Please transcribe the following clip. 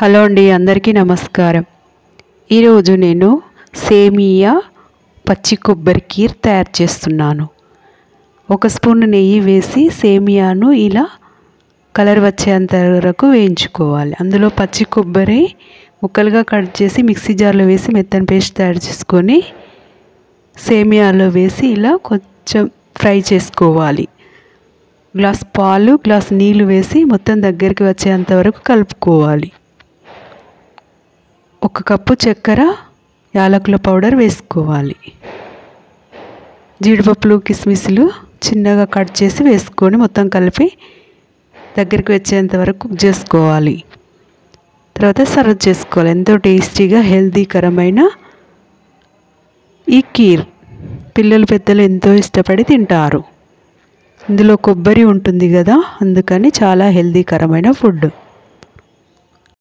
Hello అండి, అందరికీ నమస్కారం. ఈరోజు నేను సేమియా పచ్చి కొబ్బరి కీర్ తయారు చేస్తున్నాను. 1 స్పూన్ నెయ్యి వేసి సేమియాను ఇలా కలర్ వచ్చేంత వరకు వేయించుకోవాలి. అందులో పచ్చి కొబ్బరి ముక్కలుగా కట్ చేసి మిక్సీ జార్లో వేసి మెత్తని పేస్ట్ తయారు చేసుకొని సేమియాలో వేసి ఇలా కొంచెం ఫ్రై చేసుకోవాలి. గ్లాస్ పాలు, గ్లాస్ నీళ్ళు వేసి మొత్తం దగ్గరికి వచ్చేంత వరకు కలుపుకోవాలి. 1 కప్పు చక్కెర, యాలకుల పౌడర్ వేసుకోవాలి. జీడిపప్పులు, కిస్మిస్లు చిన్నగా కట్ చేసి వేసుకొని మొత్తం కలిపి దగ్గరికి వచ్చేంత వరకు కుక్ చేసుకోవాలి. తర్వాత సర్వ్ చేసుకోవాలి. ఎంతో టేస్టీగా హెల్తీకరమైన ఈ కీర్ పిల్లలు పెద్దలు ఎంతో ఇష్టపడి తింటారు. ఇందులో కొబ్బరి ఉంటుంది కదా, అందుకని చాలా హెల్తీకరమైన ఫుడ్.